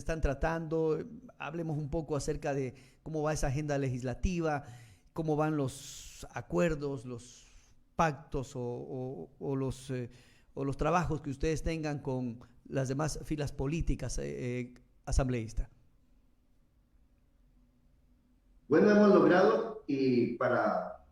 están tratando. Hablemos un poco acerca de cómo va esa agenda legislativa, cómo van los acuerdos, los pactos o los trabajos que ustedes tengan con las demás filas políticas asambleístas. Bueno, hemos logrado, y para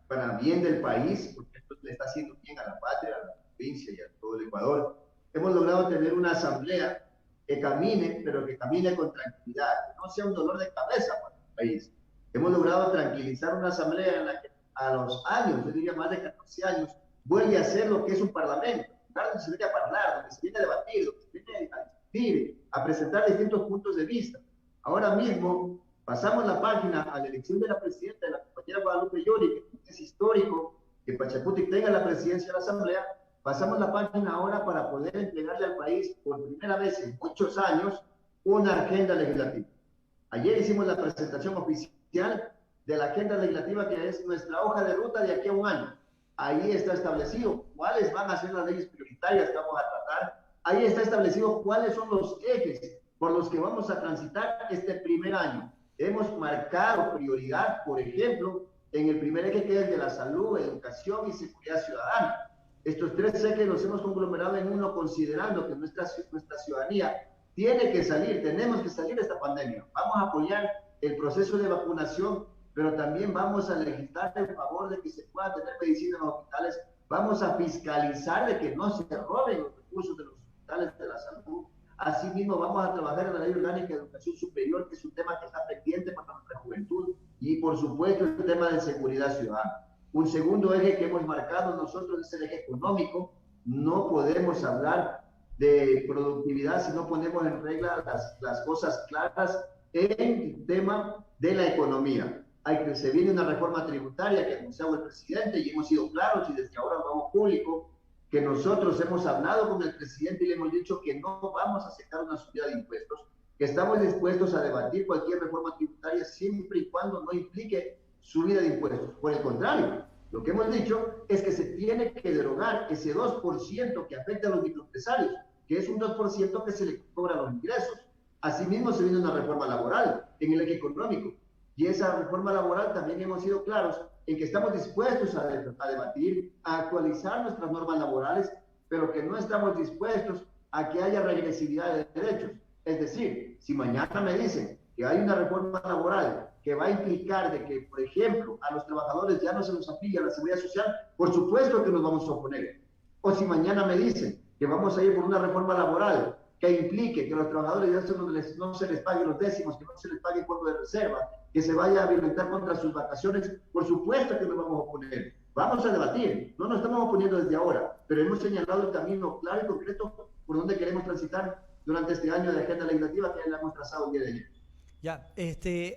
bien del país, porque esto le está haciendo bien a la patria, a la provincia y a todo el Ecuador, hemos logrado tener una asamblea que camine, pero que camine con tranquilidad, que no sea un dolor de cabeza para el país. Hemos logrado tranquilizar una asamblea en la que a los años, yo diría más de 14 años, vuelve a ser lo que es un parlamento, donde se viene a hablar, donde se viene a debatir, donde se viene a discutir, a presentar distintos puntos de vista. Ahora mismo pasamos la página a la elección de la presidenta, de la compañera Guadalupe Llori, que es histórico que Pachacutic tenga la presidencia de la Asamblea. Pasamos la página ahora para poder entregarle al país por primera vez en muchos años una agenda legislativa. Ayer hicimos la presentación oficial de la agenda legislativa, que es nuestra hoja de ruta de aquí a un año. Ahí está establecido cuáles van a ser las leyes prioritarias que vamos a tratar. Ahí está establecido cuáles son los ejes por los que vamos a transitar este primer año. Hemos marcado prioridad, por ejemplo, en el primer eje, que es de la salud, educación y seguridad ciudadana. Estos tres ejes los hemos conglomerado en uno, considerando que nuestra ciudadanía tiene que salir, tenemos que salir de esta pandemia. Vamos a apoyar el proceso de vacunación, pero también vamos a legislar en favor de que se pueda tener medicina en los hospitales. Vamos a fiscalizar de que no se roben los recursos de los hospitales de la salud. Asimismo, vamos a trabajar en la Ley Orgánica de Educación Superior, que es un tema que está pendiente para nuestra juventud, y por supuesto el tema de seguridad ciudadana. Un segundo eje que hemos marcado nosotros es el eje económico. No podemos hablar de productividad si no ponemos en regla las cosas claras en el tema de la economía. Se viene una reforma tributaria que anunciaba el presidente y hemos sido claros, y desde ahora lo vamos público, que nosotros hemos hablado con el presidente y le hemos dicho que no vamos a aceptar una subida de impuestos, que estamos dispuestos a debatir cualquier reforma tributaria siempre y cuando no implique subida de impuestos. Por el contrario, lo que hemos dicho es que se tiene que derogar ese 2% que afecta a los microempresarios, que es un 2% que se le cobra a los ingresos. Asimismo, se viene una reforma laboral en el eje económico, y esa reforma laboral también hemos sido claros en que estamos dispuestos a debatir, a actualizar nuestras normas laborales, pero que no estamos dispuestos a que haya regresividad de derechos. Es decir, si mañana me dicen que hay una reforma laboral que va a implicar de que, por ejemplo, a los trabajadores ya no se los afilia a la seguridad social, por supuesto que nos vamos a oponer. O si mañana me dicen que vamos a ir por una reforma laboral que implique que a los trabajadores ya no se les pague los décimos, que no se les pague fondo de reserva, que se vaya a violentar contra sus vacaciones, por supuesto que nos vamos a oponer. Vamos a debatir, no nos estamos oponiendo desde ahora, pero hemos señalado el camino claro y concreto por donde queremos transitar durante este año de agenda legislativa que ya hemos trazado el día de ayer. Ya,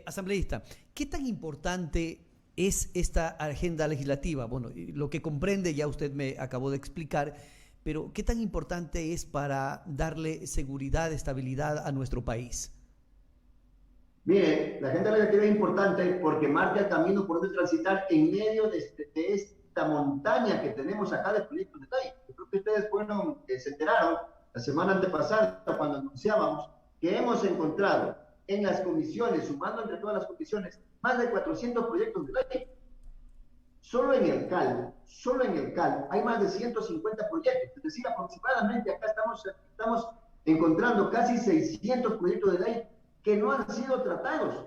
asambleísta, ¿qué tan importante es esta agenda legislativa? Bueno, lo que comprende ya usted me acabó de explicar, pero ¿qué tan importante es para darle seguridad, estabilidad a nuestro país? Mire, la agenda legislativa es importante porque marca el camino por donde transitar en medio de esta montaña que tenemos acá de proyectos de ley. Yo creo que ustedes se enteraron la semana antepasada cuando anunciábamos que hemos encontrado en las comisiones, sumando entre todas las comisiones, más de 400 proyectos de ley. Solo en el CAL hay más de 150 proyectos, es decir, aproximadamente acá estamos encontrando casi 600 proyectos de ley que no han sido tratados.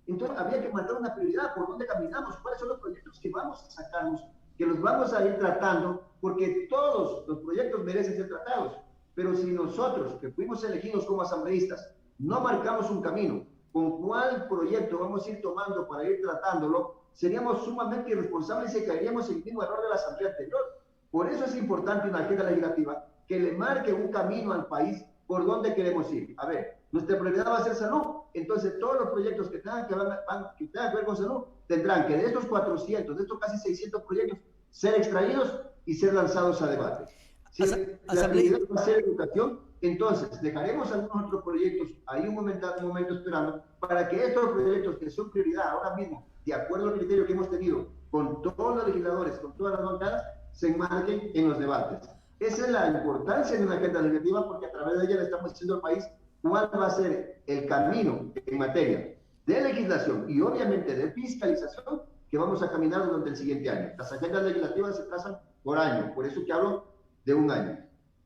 Entonces había que marcar una prioridad, por dónde caminamos, cuáles son los proyectos que vamos a sacarnos, que los vamos a ir tratando, porque todos los proyectos merecen ser tratados. Pero si nosotros, que fuimos elegidos como asambleístas, no marcamos un camino con cuál proyecto vamos a ir tomando para ir tratándolo, seríamos sumamente irresponsables y caeríamos en el mismo error de la asamblea anterior. Por eso es importante una agenda legislativa que le marque un camino al país por dónde queremos ir. A ver, nuestra prioridad va a ser salud, entonces todos los proyectos que tengan que ver con salud tendrán que de estos 400, de estos casi 600 proyectos, ser extraídos y ser lanzados a debate. Si la prioridad va a ser educación, entonces dejaremos algunos otros proyectos ahí un momento esperando para que estos proyectos que son prioridad ahora mismo, de acuerdo al criterio que hemos tenido con todos los legisladores, con todas las bancadas, se enmarquen en los debates. Esa es la importancia de una agenda legislativa, porque a través de ella le estamos diciendo al país cuál va a ser el camino en materia de legislación y obviamente de fiscalización que vamos a caminar durante el siguiente año. Las agendas legislativas se trazan por año, por eso que hablo de un año.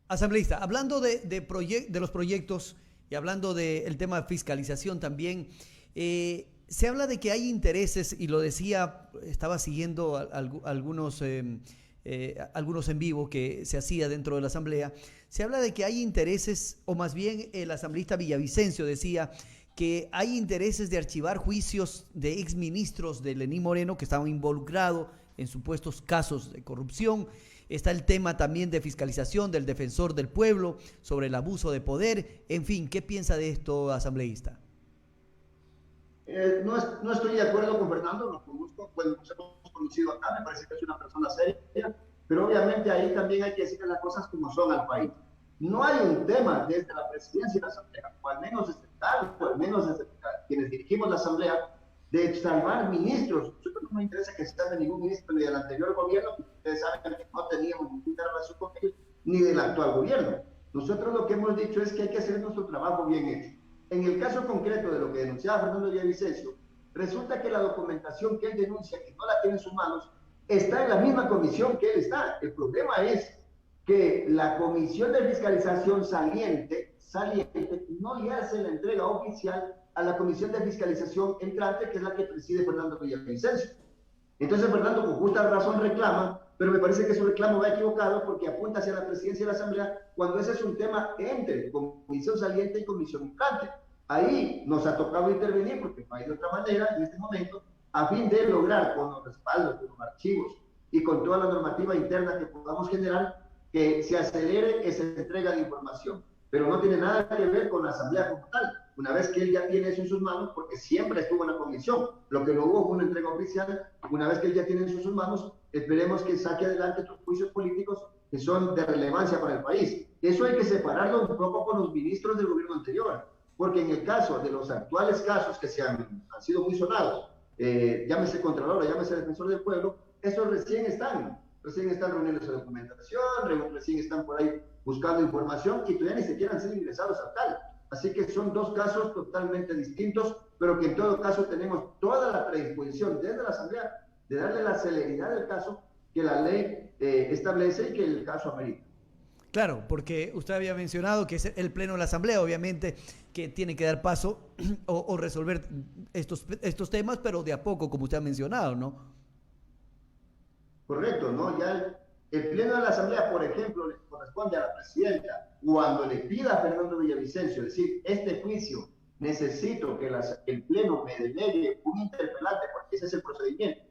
Asambleísta, hablando de los proyectos y hablando del tema de fiscalización también, se habla de que hay intereses, y lo decía, estaba siguiendo algunos en vivo que se hacía dentro de la Asamblea, se habla de que hay intereses, o más bien el asambleísta Villavicencio decía que hay intereses de archivar juicios de exministros de Lenín Moreno que estaban involucrados en supuestos casos de corrupción. Está el tema también de fiscalización del defensor del pueblo sobre el abuso de poder. En fin, ¿qué piensa de esto, asambleísta? No estoy de acuerdo con Fernando, lo conozco, pues nos hemos conocido acá, me parece que es una persona seria, pero obviamente ahí también hay que decir las cosas como son al país. No hay un tema desde la presidencia de la Asamblea, o al menos desde tal, o al menos desde quienes dirigimos la Asamblea, de salvar ministros. Nosotros no nos interesa que se salve ningún ministro ni del anterior gobierno, porque ustedes saben que no teníamos ninguna relación con ellos, ni del actual gobierno. Nosotros lo que hemos dicho es que hay que hacer nuestro trabajo bien hecho. En el caso concreto de lo que denunciaba Fernando Villavicencio, resulta que la documentación que él denuncia, que no la tiene en sus manos, está en la misma comisión que él está. El problema es que la comisión de fiscalización saliente no le hace la entrega oficial a la comisión de fiscalización entrante, que es la que preside Fernando Villavicencio. Entonces Fernando con justa razón reclama, pero me parece que su reclamo va equivocado porque apunta hacia la presidencia de la Asamblea cuando ese es un tema entre comisión saliente y comisión entrante. Ahí nos ha tocado intervenir porque no hay de otra manera en este momento, a fin de lograr con los respaldos, con los archivos y con toda la normativa interna que podamos generar, que se acelere esa entrega de información. Pero no tiene nada que ver con la Asamblea como tal. Una vez que él ya tiene eso en sus manos, porque siempre estuvo en la comisión, lo que no hubo fue una entrega oficial. Una vez que él ya tiene en sus manos, esperemos que saque adelante estos juicios políticos que son de relevancia para el país. Eso hay que separarlo un poco con los ministros del gobierno anterior, porque en el caso de los actuales casos que han sido muy sonados, llámese Contralor, llámese Defensor del Pueblo, esos recién están reuniendo esa documentación, recién están por ahí buscando información y todavía ni siquiera han sido ingresados al tal. Así que son dos casos totalmente distintos, pero que en todo caso tenemos toda la predisposición desde la Asamblea de darle la celeridad del caso que la ley establece y que el caso amerita. Claro, porque usted había mencionado que es el Pleno de la Asamblea, obviamente, que tiene que dar paso o resolver estos temas, pero de a poco, como usted ha mencionado, ¿no? Correcto, ¿no? Ya el Pleno de la Asamblea, por ejemplo, le corresponde a la presidenta, cuando le pida a Fernando Villavicencio, decir, este juicio necesito que el Pleno me delegue un interpelante, porque ese es el procedimiento.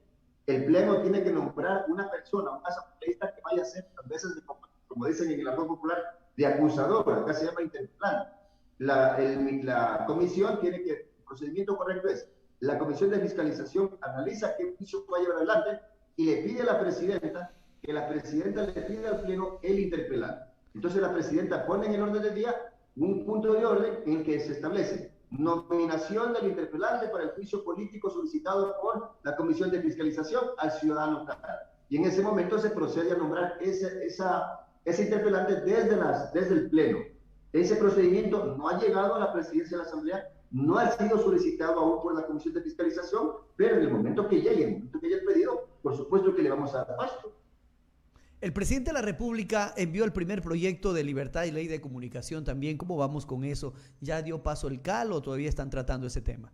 El Pleno tiene que nombrar una persona, un asambleísta que vaya a ser, a veces, como dicen en el argot popular, de acusador, acá se llama interpelante. La comisión tiene que, el procedimiento correcto es, la comisión de fiscalización analiza qué juicio va a llevar adelante y le pide a la presidenta que la presidenta le pide al Pleno el interpelante. Entonces la presidenta pone en el orden del día un punto de orden en el que se establece nominación del interpelante para el juicio político solicitado por la Comisión de Fiscalización al ciudadano catalán. Y en ese momento se procede a nombrar ese interpelante desde el Pleno. Ese procedimiento no ha llegado a la presidencia de la Asamblea, no ha sido solicitado aún por la Comisión de Fiscalización, pero en el momento que llegue, en el momento que haya el pedido, por supuesto que le vamos a dar paso. El presidente de la República envió el primer proyecto de libertad y ley de comunicación también. ¿Cómo vamos con eso? ¿Ya dio paso el CAL o todavía están tratando ese tema?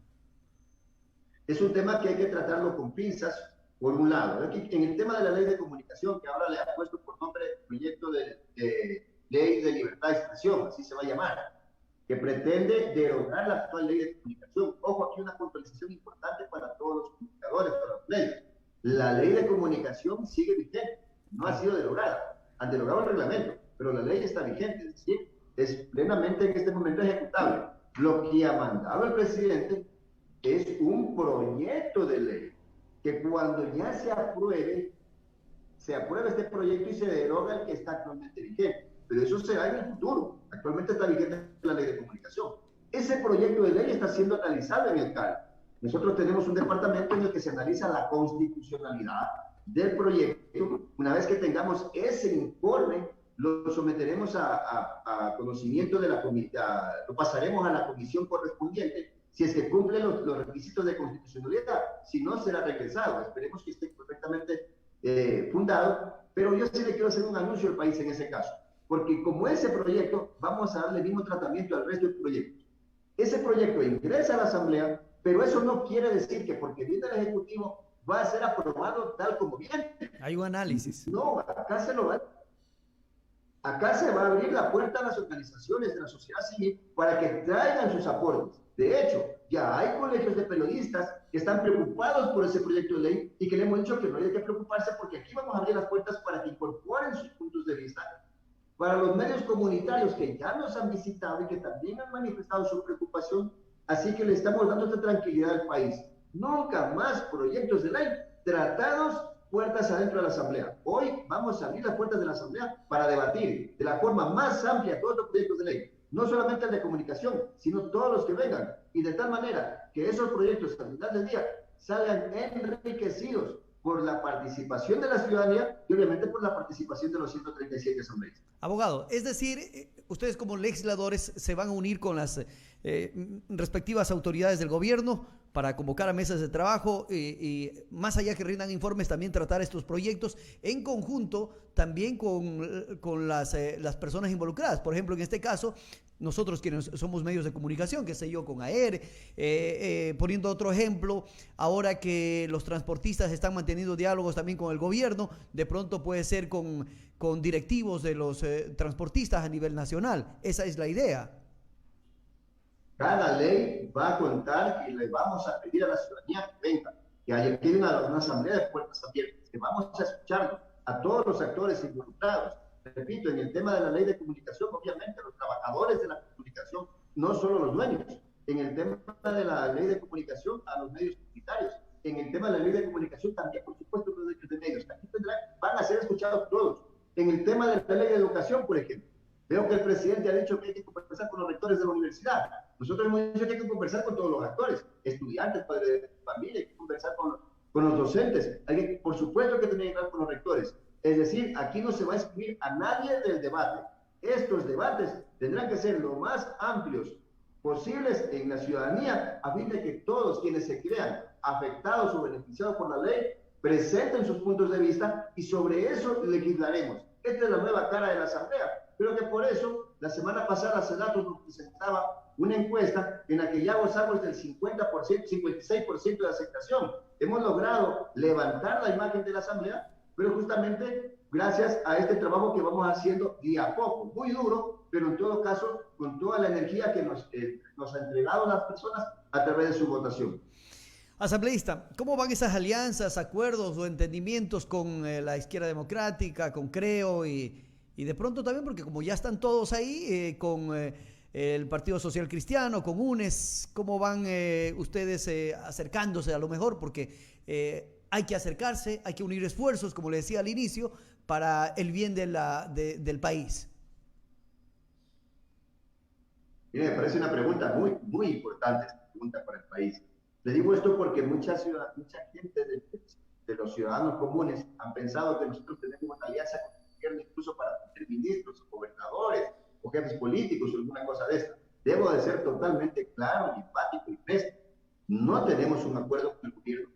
Es un tema que hay que tratarlo con pinzas, por un lado. En el tema de la ley de comunicación, que ahora le ha puesto por nombre proyecto de ley de libertad de expresión, así se va a llamar, que pretende derogar la actual ley de comunicación. Ojo, aquí una puntualización importante para todos los comunicadores, para los medios. La ley de comunicación sigue vigente, no ha sido derogada. Han derogado el reglamento, pero la ley está vigente, es decir, es plenamente en este momento ejecutable. Lo que ha mandado el presidente es un proyecto de ley que cuando ya se apruebe este proyecto y se deroga el que está actualmente vigente. Pero eso será en el futuro. Actualmente está vigente la ley de comunicación. Ese proyecto de ley está siendo analizado en el CAL. Nosotros tenemos un departamento en el que se analiza la constitucionalidad del proyecto. Una vez que tengamos ese informe, lo someteremos a conocimiento de la comisión, lo pasaremos a la comisión correspondiente si es que cumple los requisitos de constitucionalidad. Si no, será regresado. Esperemos que esté correctamente fundado, pero yo sí le quiero hacer un anuncio al país en ese caso, porque como ese proyecto, vamos a darle el mismo tratamiento al resto de proyectos. Ese proyecto ingresa a la Asamblea, pero eso no quiere decir que porque viene el Ejecutivo va a ser aprobado tal como viene. Hay un análisis. No, acá se va a abrir la puerta a las organizaciones de la sociedad civil para que traigan sus aportes. De hecho, ya hay colegios de periodistas que están preocupados por ese proyecto de ley y que le hemos dicho que no hay que preocuparse porque aquí vamos a abrir las puertas para que incorporen sus puntos de vista. Para los medios comunitarios que ya nos han visitado y que también han manifestado su preocupación, así que le estamos dando esta tranquilidad al país. Nunca más proyectos de ley tratados puertas adentro de la Asamblea. Hoy vamos a abrir las puertas de la Asamblea para debatir de la forma más amplia todos los proyectos de ley, no solamente el de comunicación, sino todos los que vengan, y de tal manera que esos proyectos al final del día salgan enriquecidos por la participación de la ciudadanía y obviamente por la participación de los 137 asambleístas. Abogado, es decir, ustedes como legisladores se van a unir con las respectivas autoridades del gobierno para convocar a mesas de trabajo y más allá que rindan informes, también tratar estos proyectos en conjunto también con las personas involucradas. Por ejemplo, en este caso, nosotros quienes somos medios de comunicación, qué sé yo, con AER, poniendo otro ejemplo, ahora que los transportistas están manteniendo diálogos también con el gobierno, de pronto puede ser con directivos de los transportistas a nivel nacional. Esa es la idea. Cada ley va a contar y le vamos a pedir a la ciudadanía que venga, que haya una asamblea de puertas abiertas, que vamos a escuchar a todos los actores involucrados. Repito, en el tema de la ley de comunicación, obviamente los trabajadores de la comunicación, no solo los dueños. En el tema de la ley de comunicación, a los medios comunitarios. En el tema de la ley de comunicación, también, por supuesto, los dueños de medios. Aquí van a ser escuchados todos. En el tema de la ley de educación, por ejemplo, veo que el presidente ha dicho que hay que conversar con los rectores de la universidad. Nosotros hemos dicho que hay que conversar con todos los actores, estudiantes, padres de familia, hay que conversar con los docentes. Hay que, por supuesto que tienen que hablar con los rectores. Es decir, aquí no se va a excluir a nadie del debate. Estos debates tendrán que ser lo más amplios posibles en la ciudadanía a fin de que todos quienes se crean afectados o beneficiados por la ley presenten sus puntos de vista y sobre eso legislaremos. Esta es la nueva cara de la Asamblea. Creo que por eso, la semana pasada, Senato nos presentaba una encuesta en la que ya gozamos del 50%, 56% de aceptación. Hemos logrado levantar la imagen de la Asamblea, pero justamente gracias a este trabajo que vamos haciendo día a poco, muy duro, pero en todo caso con toda la energía que nos ha entregado las personas a través de su votación. Asambleísta, ¿cómo van esas alianzas, acuerdos o entendimientos con la izquierda democrática, con CREO y de pronto también, porque como ya están todos ahí, con el Partido Social Cristiano, con UNES, ¿cómo van ustedes acercándose a lo mejor? Porque hay que acercarse, hay que unir esfuerzos, como le decía al inicio, para el bien del país. Mire, me parece una pregunta muy, muy importante, esta pregunta para el país. Le digo esto porque mucha gente de los ciudadanos comunes han pensado que nosotros tenemos una alianza con el gobierno incluso para tener ministros, o gobernadores, o jefes políticos, o alguna cosa de esta. Debo de ser totalmente claro, y enfático y fresco. No tenemos un acuerdo con el gobierno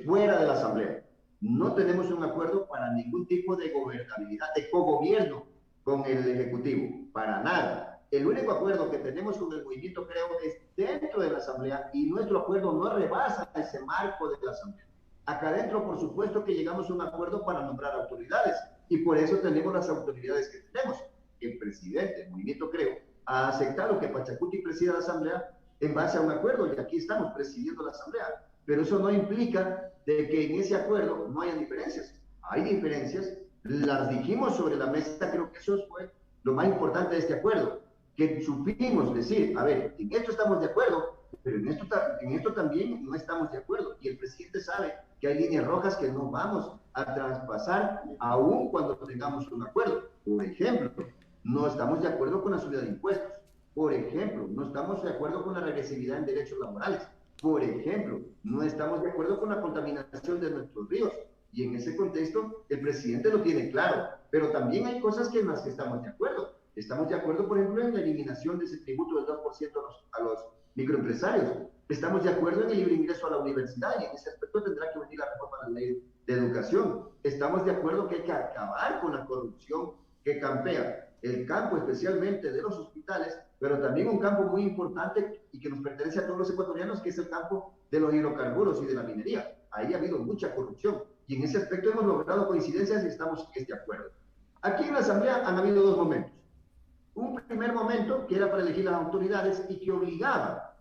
fuera de la Asamblea. No tenemos un acuerdo para ningún tipo de gobernabilidad, de cogobierno con el Ejecutivo, para nada. El único acuerdo que tenemos con el movimiento CREO es dentro de la Asamblea y nuestro acuerdo no rebasa ese marco de la Asamblea. Acá adentro, por supuesto que llegamos a un acuerdo para nombrar autoridades y por eso tenemos las autoridades que tenemos. El presidente del movimiento CREO ha aceptado que Pachacuti presida la Asamblea en base a un acuerdo y aquí estamos presidiendo la Asamblea. Pero eso no implica de que en ese acuerdo no haya diferencias. Hay diferencias, las dijimos sobre la mesa, creo que eso fue lo más importante de este acuerdo, que supimos decir, a ver, en esto estamos de acuerdo, pero en esto también no estamos de acuerdo. Y el presidente sabe que hay líneas rojas que no vamos a traspasar aún cuando tengamos un acuerdo. Por ejemplo, no estamos de acuerdo con la subida de impuestos. Por ejemplo, no estamos de acuerdo con la regresividad en derechos laborales. Por ejemplo, no estamos de acuerdo con la contaminación de nuestros ríos. Y en ese contexto, el presidente lo tiene claro. pero también hay cosas en las que estamos de acuerdo. Estamos de acuerdo, por ejemplo, en la eliminación de ese tributo del 2% a los microempresarios. Estamos de acuerdo en el libre ingreso a la universidad y en ese aspecto tendrá que venir la reforma de la ley de educación. Estamos de acuerdo que hay que acabar con la corrupción que campea el campo, especialmente de los hospitales, pero también un campo muy importante y que nos pertenece a todos los ecuatorianos, que es el campo de los hidrocarburos y de la minería. Ahí ha habido mucha corrupción y en ese aspecto hemos logrado coincidencias y estamos en este acuerdo. Aquí en la Asamblea han habido dos momentos. Un primer momento que era para elegir las autoridades y que obligaba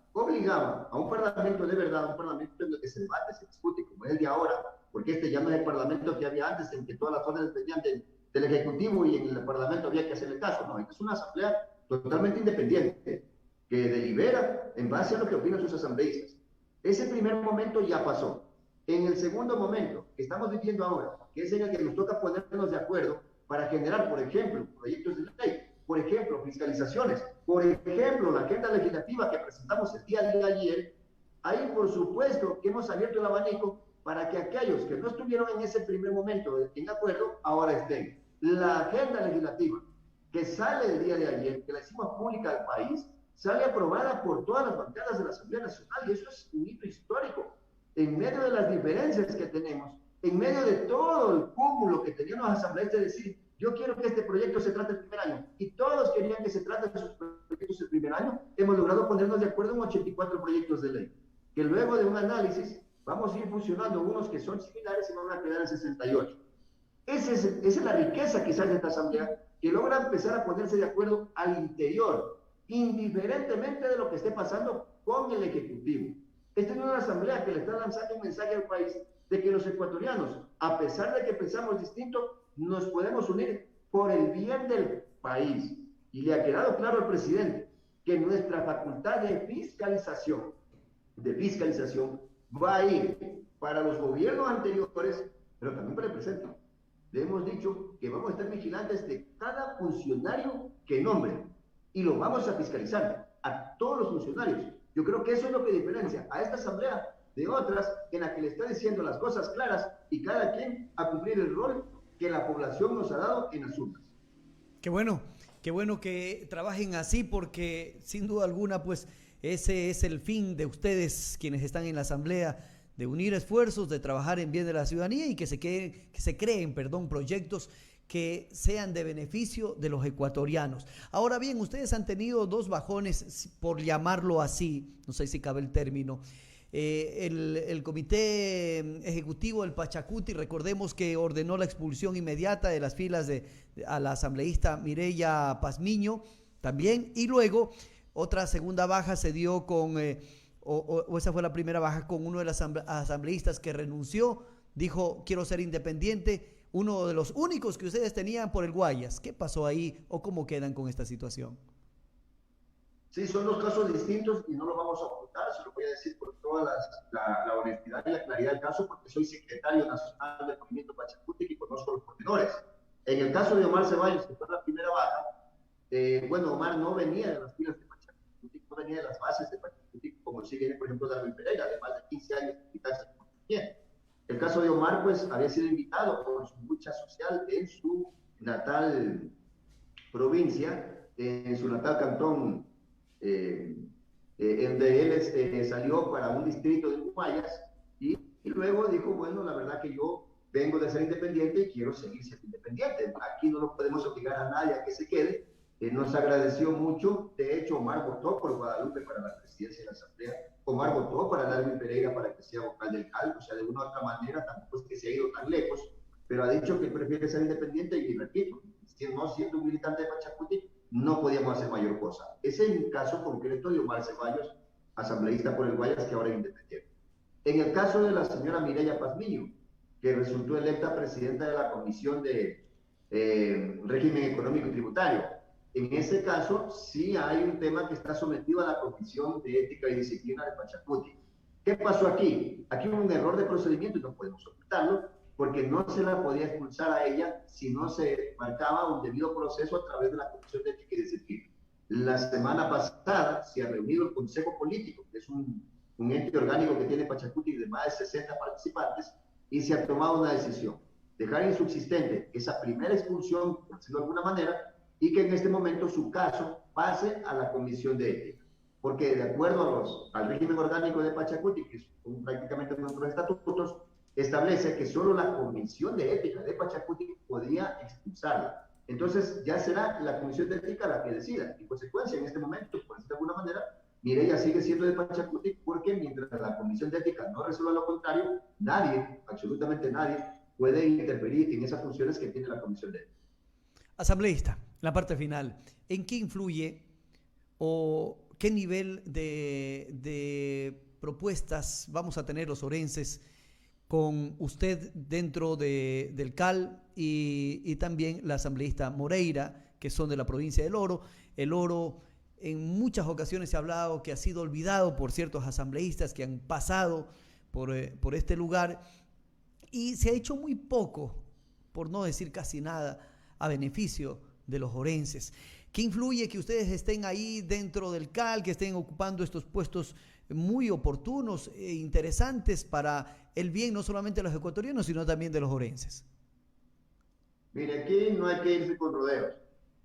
a un parlamento de verdad, un parlamento en el que se debate, se discute, como es el de ahora, porque este ya no es el parlamento que había antes, en que todas las órdenes venían del Ejecutivo y en el parlamento había que hacerle caso. No, esta es una asamblea totalmente independiente, que delibera en base a lo que opinan sus asambleístas. Ese primer momento ya pasó. En el segundo momento, que estamos viviendo ahora, que es en el que nos toca ponernos de acuerdo para generar, por ejemplo, proyectos de ley, por ejemplo, fiscalizaciones, por ejemplo, la agenda legislativa que presentamos el día de ayer, ahí por supuesto que hemos abierto el abanico para que aquellos que no estuvieron en ese primer momento en acuerdo, ahora estén. La agenda legislativa que sale el día de ayer, que la hicimos pública al país, sale aprobada por todas las bancadas de la Asamblea Nacional y eso es un hito histórico. En medio de las diferencias que tenemos, en medio de todo el cúmulo que tenían los asambleístas de decir, yo quiero que este proyecto se trate el primer año, y todos querían que se trate de sus proyectos el primer año, hemos logrado ponernos de acuerdo en 84 proyectos de ley, que luego de un análisis vamos a ir fusionando unos que son similares y van a quedar en 68. Esa es la riqueza quizás de esta asamblea, que logra empezar a ponerse de acuerdo al interior, indiferentemente de lo que esté pasando con el Ejecutivo. Esta es una asamblea que le está lanzando un mensaje al país de que los ecuatorianos, a pesar de que pensamos distinto, nos podemos unir por el bien del país. Y le ha quedado claro al presidente que nuestra facultad de fiscalización va a ir para los gobiernos anteriores, pero también para el presente. Le hemos dicho que vamos a estar vigilantes de cada funcionario que nombre y lo vamos a fiscalizar a todos los funcionarios. Yo creo que eso es lo que diferencia a esta asamblea de otras en la que le está diciendo las cosas claras y cada quien a cumplir el rol que la población nos ha dado en las urnas. Qué bueno que trabajen así porque sin duda alguna pues ese es el fin de ustedes quienes están en la asamblea, de unir esfuerzos, de trabajar en bien de la ciudadanía y que se creen proyectos que sean de beneficio de los ecuatorianos. Ahora bien, ustedes han tenido dos bajones, por llamarlo así, no sé si cabe el término. El comité ejecutivo del Pachacuti, recordemos que ordenó la expulsión inmediata de las filas a la asambleísta Mireya Pazmiño también, y luego otra segunda baja se dio con, o esa fue la primera baja, con uno de los asambleístas que renunció, dijo quiero ser independiente, uno de los únicos que ustedes tenían por el Guayas. ¿Qué pasó ahí o cómo quedan con esta situación? Sí, son dos casos distintos y no los vamos a ocultar, se lo voy a decir por toda la honestidad y la claridad del caso, porque soy secretario nacional del movimiento Pachacuti y conozco los pormenores. En el caso de Omar Ceballos, que fue la primera baja, bueno, Omar no venía de las filas de Pachacuti, no venía de las bases de Pachacuti, como sí viene, por ejemplo, Darwin Pereira, de más de 15 años de militarse. El caso de Omar, pues, había sido invitado por su lucha social en su natal provincia, en su natal cantón, donde él salió para un distrito de Guayas y luego dijo, bueno, la verdad que yo vengo de ser independiente y quiero seguir siendo independiente. Aquí no lo podemos obligar a nadie a que se quede. Nos agradeció mucho. De hecho, Omar votó por Guadalupe para la presidencia de la Asamblea. Omar votó para Darwin Pereira para que sea vocal del CAL. O sea, de una u otra manera, tampoco es que se ha ido tan lejos, pero ha dicho que prefiere ser independiente y repito, no siendo un militante de Pachacuti, no podíamos hacer mayor cosa. Ese es el caso concreto de Omar Ceballos, asambleísta por el Guayas, que ahora es independiente. En el caso de la señora Mireya Pazmiño, que resultó electa presidenta de la Comisión de Régimen Económico y Tributario, en ese caso sí hay un tema que está sometido a la Comisión de Ética y Disciplina de Pachacuti. ¿Qué pasó aquí? Aquí hubo un error de procedimiento y no podemos ocultarlo, porque no se la podía expulsar a ella si no se marcaba un debido proceso a través de la Comisión de Ética y Disciplina. La semana pasada se ha reunido el Consejo Político, que es un ente orgánico que tiene Pachacuti de más de 60 participantes, y se ha tomado una decisión. dejar insubsistente esa primera expulsión, por decirlo de alguna manera, y que en este momento su caso pase a la Comisión de Ética. Porque de acuerdo al régimen orgánico de Pachacuti, que son prácticamente nuestros estatutos, establece que solo la Comisión de Ética de Pachacuti podía expulsarla. Entonces ya será la Comisión de Ética la que decida. En consecuencia, en este momento, por decirlo de alguna manera, Mireya sigue siendo de Pachacuti porque mientras la Comisión de Ética no resuelva lo contrario, nadie, absolutamente nadie, puede interferir en esas funciones que tiene la Comisión de Ética. Asambleísta, la parte final, ¿en qué influye o qué nivel de propuestas vamos a tener los orenses con usted dentro del CAL y también la asambleísta Moreira, que son de la provincia del Oro? El Oro en muchas ocasiones se ha hablado que ha sido olvidado por ciertos asambleístas que han pasado por este lugar y se ha hecho muy poco, por no decir casi nada, a beneficio de los orenses. ¿Qué influye que ustedes estén ahí dentro del CAL, que estén ocupando estos puestos muy oportunos e interesantes para el bien no solamente de los ecuatorianos, sino también de los orenses? Mire, aquí no hay que irse con rodeos.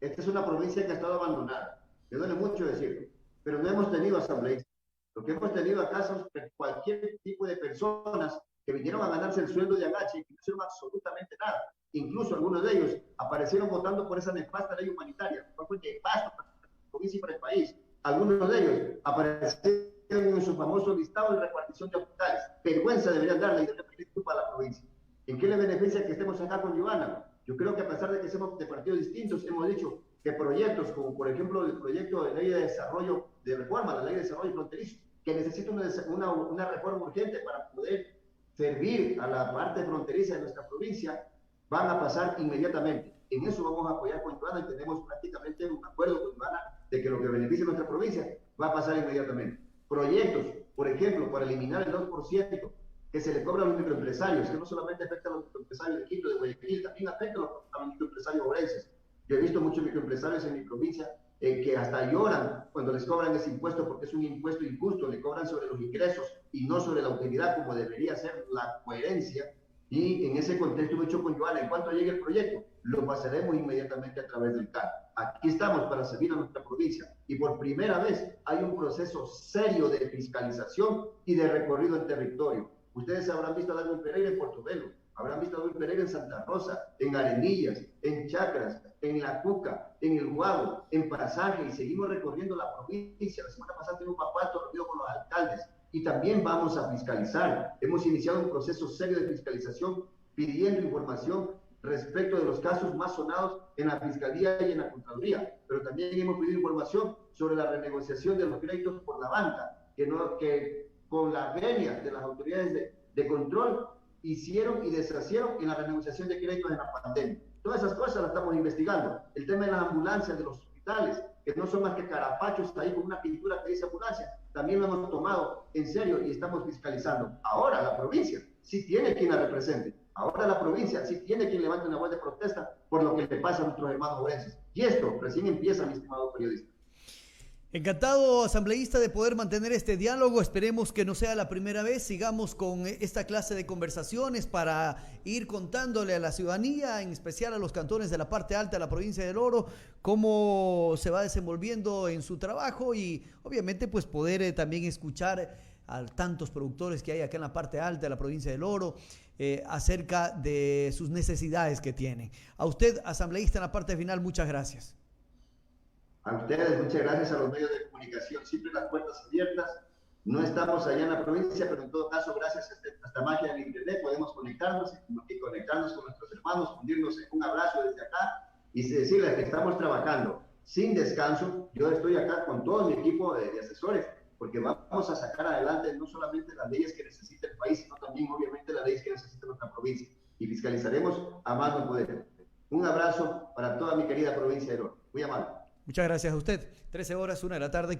Esta es una provincia que ha estado abandonada. Me duele mucho decirlo, pero no hemos tenido asambleístas. Lo que hemos tenido acá son cualquier tipo de personas que vinieron a ganarse el sueldo de agache y que no hicieron absolutamente nada. Incluso algunos de ellos aparecieron votando por esa nefasta ley humanitaria, que fue nefasto para la provincia y para el país. Algunos de ellos aparecieron en su famoso listado de repartición de hospitales. Vergüenza deberían darle y deberían pedir culpa a la provincia. ¿En qué le beneficia que estemos acá con Giovanna? Yo creo que a pesar de que somos de partidos distintos, hemos dicho que proyectos como por ejemplo el proyecto de ley de desarrollo, de reforma, la ley de desarrollo fronterizo, que necesita una reforma urgente para poder servir a la parte fronteriza de nuestra provincia, van a pasar inmediatamente. En eso vamos a apoyar con Giovanna y tenemos prácticamente un acuerdo con Giovanna de que lo que beneficie a nuestra provincia va a pasar inmediatamente. Proyectos, por ejemplo, para eliminar el 2% que se le cobra a los microempresarios, que no solamente afecta a los microempresarios de Quito, de Guayaquil, también afecta a los microempresarios orenses. Yo he visto muchos microempresarios en mi provincia que hasta lloran cuando les cobran ese impuesto porque es un impuesto injusto, le cobran sobre los ingresos y no sobre la utilidad como debería ser la coherencia. Y en ese contexto lo he hecho con Joana, en cuanto llegue el proyecto, lo pasaremos inmediatamente a través del CAL. Aquí estamos para servir a nuestra provincia y por primera vez hay un proceso serio de fiscalización y de recorrido en territorio. Ustedes habrán visto a Darwin Pereira en Portobelo, habrán visto a Darwin Pereira en Santa Rosa, en Arenillas, en Chacras, en La Cuca, en El Guado, en Pasaje, y seguimos recorriendo la provincia. La semana pasada tuvimos un papato reunido con los alcaldes y también vamos a fiscalizar. Hemos iniciado un proceso serio de fiscalización pidiendo información respecto de los casos más sonados en la Fiscalía y en la Contraloría, pero también hemos pedido información sobre la renegociación de los créditos por la banca, que con la venia de las autoridades de control hicieron y deshacieron en la renegociación de créditos en la pandemia. Todas esas cosas las estamos investigando. El tema de las ambulancias, de los hospitales, que no son más que carapachos ahí con una pintura que dice ambulancia, también lo hemos tomado en serio y estamos fiscalizando. Ahora la provincia sí tiene quien la represente. Ahora la provincia sí tiene quien levante una voz de protesta por lo que le pasa a nuestros hermanos orenses. Y esto recién empieza, mi estimado periodista. Encantado, asambleísta, de poder mantener este diálogo. Esperemos que no sea la primera vez. Sigamos con esta clase de conversaciones para ir contándole a la ciudadanía, en especial a los cantones de la parte alta de la provincia del Oro, cómo se va desenvolviendo en su trabajo y obviamente pues poder también escuchar a tantos productores que hay acá en la parte alta de la provincia del Oro acerca de sus necesidades que tienen. A usted, asambleísta, en la parte final, muchas gracias. A ustedes, muchas gracias a los medios de comunicación, siempre las puertas abiertas. No estamos allá en la provincia, pero en todo caso, gracias a esta magia del internet, podemos conectarnos y conectarnos con nuestros hermanos, fundirnos en un abrazo desde acá y decirles que estamos trabajando sin descanso. Yo estoy acá con todo mi equipo de asesores, porque vamos a sacar adelante no solamente las leyes que necesita el país, sino también, obviamente, las leyes que necesita nuestra provincia. Y fiscalizaremos a más no poder. Un abrazo para toda mi querida provincia de Oro. Muy amable. Muchas gracias a usted. 13 horas, 1 de la tarde.